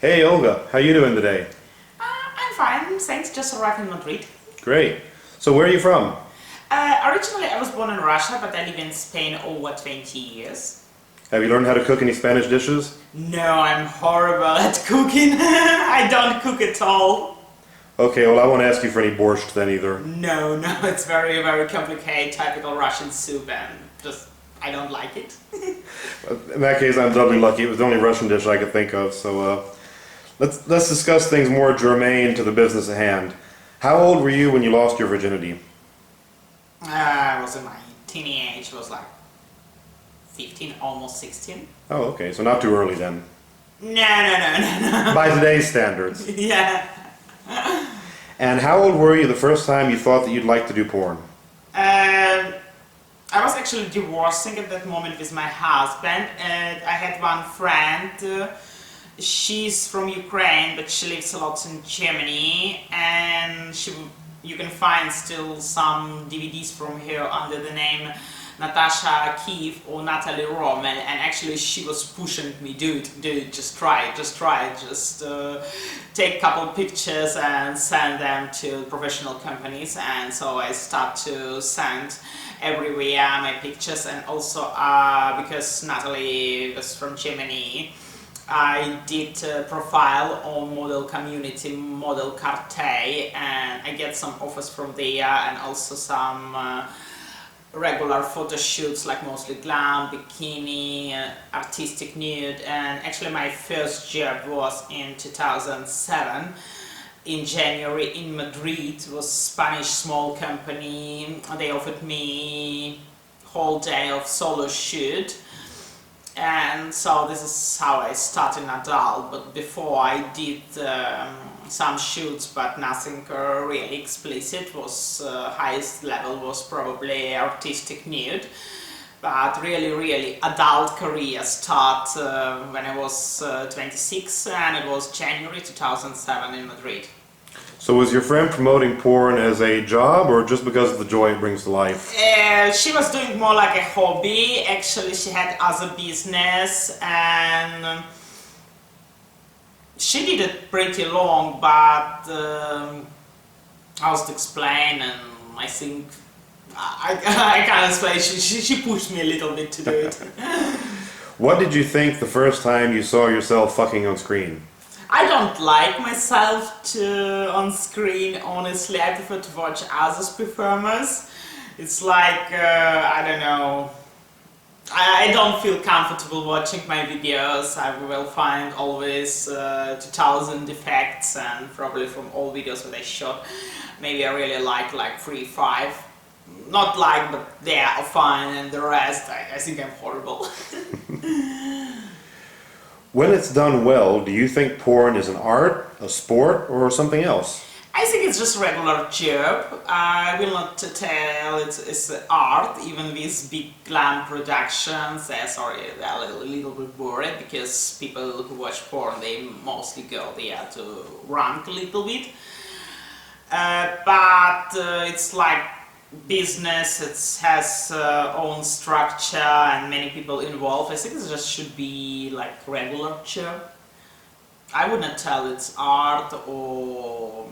Hey Olga, how you doing today? I'm fine, thanks. Just arrived in Madrid. Great. So where are you from? Originally, I was born in Russia, but I live in Spain over 20 years. Have you learned how to cook any Spanish dishes? No, I'm horrible at cooking. I don't cook at all. Okay, well I won't ask you for any borscht then either. No, it's very, very complicated, typical Russian soup, and just, I don't like it. In that case, I'm doubly lucky. It was the only Russian dish I could think of, so let's discuss things more germane to the business at hand. How old were you when you lost your virginity? I was in my teenage, was like 15, almost 16. Oh, okay, so not too early then. No. By today's standards. Yeah. And how old were you the first time you thought that you'd like to do porn? I was actually divorcing at that moment with my husband, and I had one friend. She's from Ukraine, but she lives a lot in Germany, and you can find still some DVDs from her under the name Natasha Kiev or Natalie Rommel, and actually she was pushing me, dude, just try it, just take a couple pictures and send them to professional companies. And so I start to send everywhere my pictures, and also because Natalie was from Germany, I did a profile on model community, model Carte, and I get some offers from there, and also some regular photo shoots, like mostly glam, bikini, artistic nude. And actually my first job was in 2007 in January in Madrid. It was a Spanish small company. They offered me whole day of solo shoot, and so this is how I started in adult. But before I did some shoots, but nothing really explicit. Was highest level was probably artistic nude, but really adult career start when I was 26, and it was January 2007 in Madrid. So was your friend promoting porn as a job or just because of the joy it brings to life? She was doing more like a hobby. Actually, she had other business, and she did it pretty long, but I was to explain, and I think I can't explain. She pushed me a little bit to do it. What did you think the first time you saw yourself fucking on screen? I don't like myself on screen, honestly. I prefer to watch others' performers. It's like, I don't know, I don't feel comfortable watching my videos. I will find always 2000 defects, and probably from all videos that I shot, maybe I really like 3-5. Not like, but they are fine, and the rest, I think I'm horrible. When it's done well, do you think porn is an art, a sport, or something else? I think it's just a regular job. I will not tell it's art, even with big glam productions. Sorry, they're a little bit boring, because people who watch porn, they mostly go there to rant a little bit. But it's like business, it has own structure and many people involved. I think it just should be like regular job. I would not tell it's art or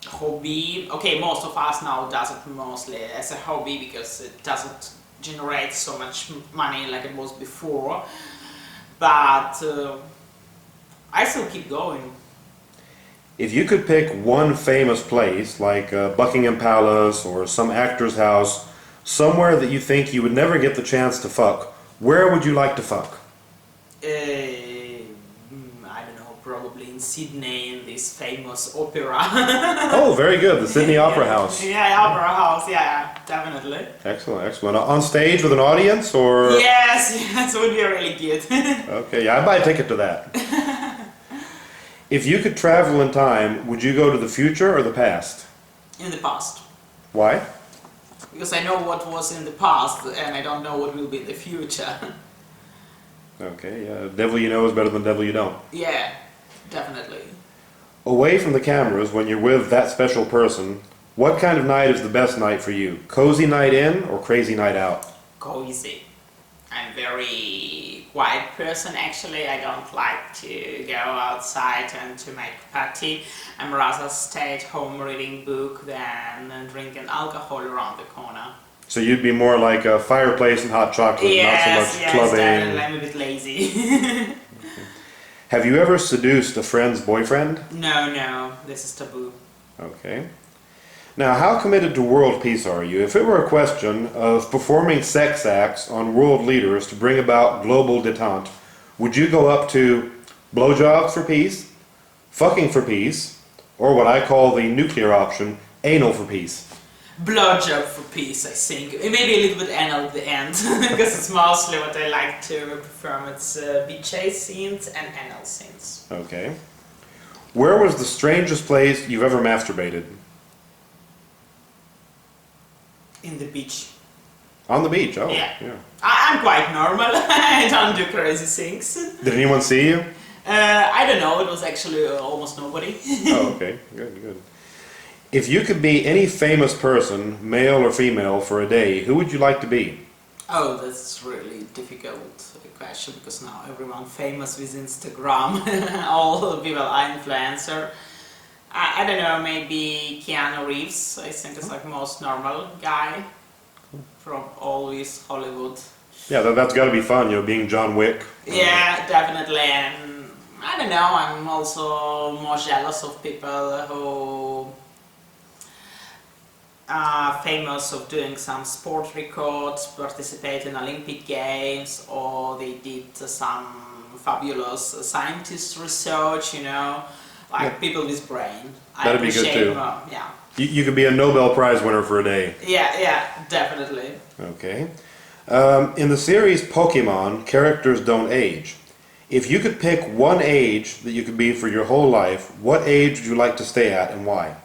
hobby. Okay, most of us now does it mostly as a hobby because it doesn't generate so much money like it was before. But I still keep going. If you could pick one famous place, like Buckingham Palace or some actor's house, somewhere that you think you would never get the chance to fuck, where would you like to fuck? I don't know, probably in Sydney, in this famous opera. Oh, very good, the Sydney Opera House. Yeah, Opera House, yeah, definitely. Excellent. On stage with an audience, or? Yes, it would be really good. Okay, yeah, I'd buy a ticket to that. If you could travel in time, would you go to the future or the past? In the past. Why? Because I know what was in the past, and I don't know what will be in the future. Okay, yeah, devil you know is better than devil you don't. Yeah, definitely. Away from the cameras, when you're with that special person, what kind of night is the best night for you? Cozy night in or crazy night out? Cozy. I'm very quiet person actually. I don't like to go outside and to make party. I'm rather stay at home reading book than drinking alcohol around the corner. So you'd be more like a fireplace and hot chocolate, not so much clubbing. Definitely. I'm a bit lazy. Have you ever seduced a friend's boyfriend? No, this is taboo. Okay. Now, how committed to world peace are you? If it were a question of performing sex acts on world leaders to bring about global detente, would you go up to blowjobs for peace, fucking for peace, or what I call the nuclear option, anal for peace? Blowjob for peace, I think. Maybe a little bit anal at the end, because it's mostly what I like to perform. It's BJ scenes and anal scenes. Okay. Where was the strangest place you've ever masturbated? In the beach. On the beach, oh. Yeah. I'm quite normal. I don't do crazy things. Did anyone see you? I don't know. It was actually almost nobody. Oh, okay. Good. If you could be any famous person, male or female, for a day, who would you like to be? Oh, that's really difficult question because now everyone famous with Instagram. All the people are influencer. I don't know, maybe Keanu Reeves. I think it's like most normal guy from always Hollywood. Yeah, that's got to be fun, being John Wick. Yeah, definitely. And I don't know, I'm also more jealous of people who are famous of doing some sport records, participate in Olympic Games, or they did some fabulous scientist research, like people with brain. That'd be good too. Yeah. You could be a Nobel Prize winner for a day. Yeah, definitely. Okay. In the series Pokemon, characters don't age. If you could pick one age that you could be for your whole life, what age would you like to stay at and why?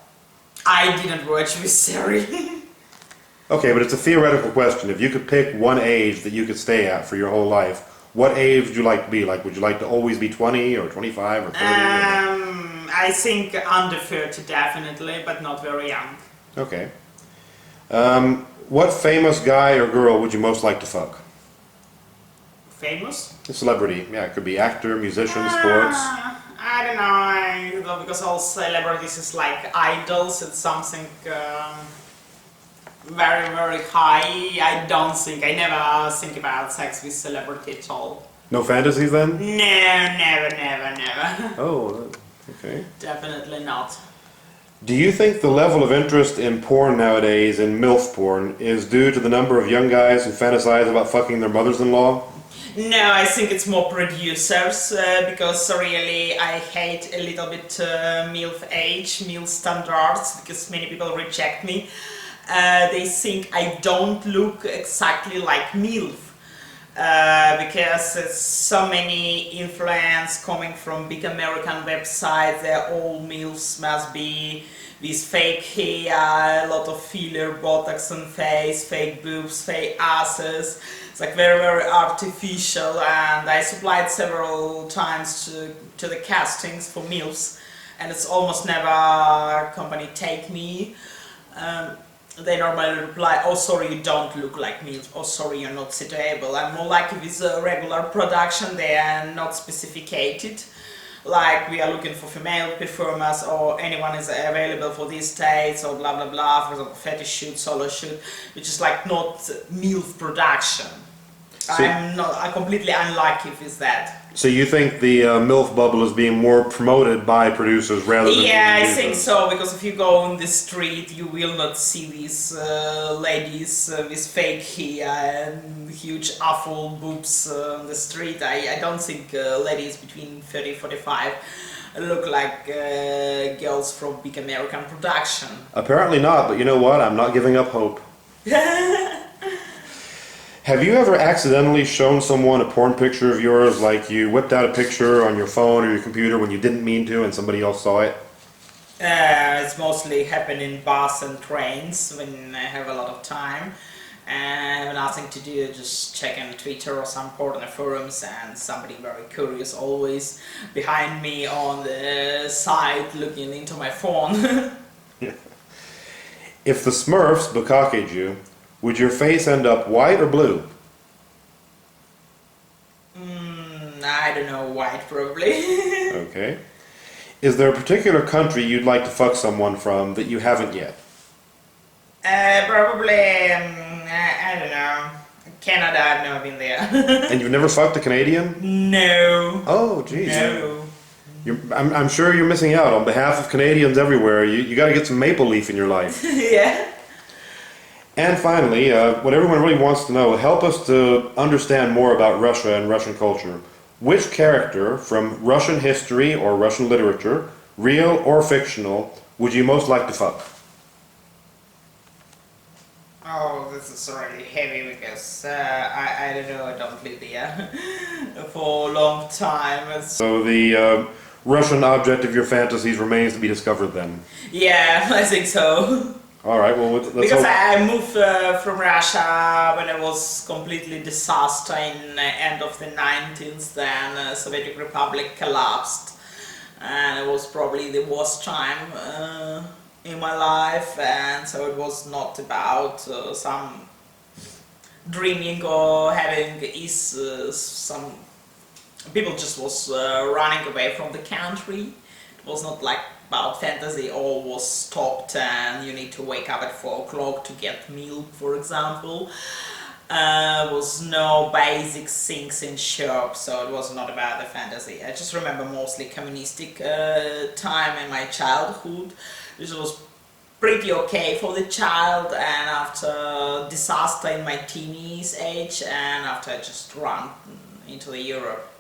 I didn't watch this series. Okay, but it's a theoretical question. If you could pick one age that you could stay at for your whole life, what age would you like to be? Like, would you like to always be 20 or 25 or 30? I think under 30 definitely, but not very young. Okay. What famous guy or girl would you most like to fuck? Famous? A celebrity. Yeah, it could be actor, musician, sports. I don't know, because all celebrities is like idols. It's something very, very high. I never think about sex with celebrity at all. No fantasies then? No, never. Oh, okay. Definitely not. Do you think the level of interest in porn nowadays, in MILF porn, is due to the number of young guys who fantasize about fucking their mothers-in-law? No, I think it's more producers, because really I hate a little bit MILF age, MILF standards, because many people reject me. They think I don't look exactly like MILF. Because there's so many influence coming from big American websites. They're all MILFs must be with fake hair, a lot of filler, botox on face, fake boobs, fake asses. It's like very, very artificial, and I supplied several times to the castings for MILFs, and it's almost never a company take me. They normally reply, oh sorry, you don't look like me, oh sorry, you're not suitable. I'm more like with a regular production, they are not specificated. Like we are looking for female performers, or anyone is available for these dates, or blah blah blah, for example fetish shoot, solo shoot, which is like not MILF production. I'm completely unlucky with that. So you think the MILF bubble is being more promoted by producers rather than... Yeah, I think so, because if you go on the street you will not see these ladies with fake hair and huge awful boobs on the street. I don't think ladies between 30 and 45 look like girls from big American production. Apparently not, but you know what? I'm not giving up hope. Have you ever accidentally shown someone a porn picture of yours, like you whipped out a picture on your phone or your computer when you didn't mean to and somebody else saw it? It's mostly happened in bus and trains when I have a lot of time and I have nothing to do, just check on Twitter or some porn forums, and somebody very curious always behind me on the side looking into my phone. Yeah. If the Smurfs bukkake you, would your face end up white or blue? I don't know, white probably. Okay. Is there a particular country you'd like to fuck someone from that you haven't yet? Probably, I don't know. Canada, I've never been there. And you've never fucked a Canadian? No. Oh, geez. No. I'm sure you're missing out. On behalf of Canadians everywhere, you got to get some maple leaf in your life. Yeah. And finally, what everyone really wants to know, help us to understand more about Russia and Russian culture. Which character from Russian history or Russian literature, real or fictional, would you most like to fuck? Oh, this is already heavy because I don't know, I don't live there for a long time. So the Russian object of your fantasies remains to be discovered then. Yeah, I think so. All right, well, let's Because hope. I moved from Russia when it was completely disaster in end of the 19th, then Soviet Republic collapsed, and it was probably the worst time in my life, and so it was not about some dreaming or having some people just was running away from the country. It was not like about fantasy, all was stopped and you need to wake up at 4 o'clock to get milk, for example. Was no basic things in shop, so it was not about the fantasy. I just remember mostly communistic time in my childhood. This was pretty okay for the child, and after disaster in my teenies age, and after I just ran into the Europe.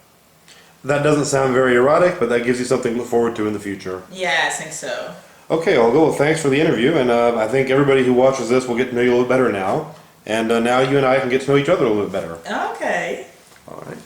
That doesn't sound very erotic, but that gives you something to look forward to in the future. Yeah, I think so. Okay, Olga, well, thanks for the interview, and I think everybody who watches this will get to know you a little bit better now. And now you and I can get to know each other a little bit better. Okay. All right.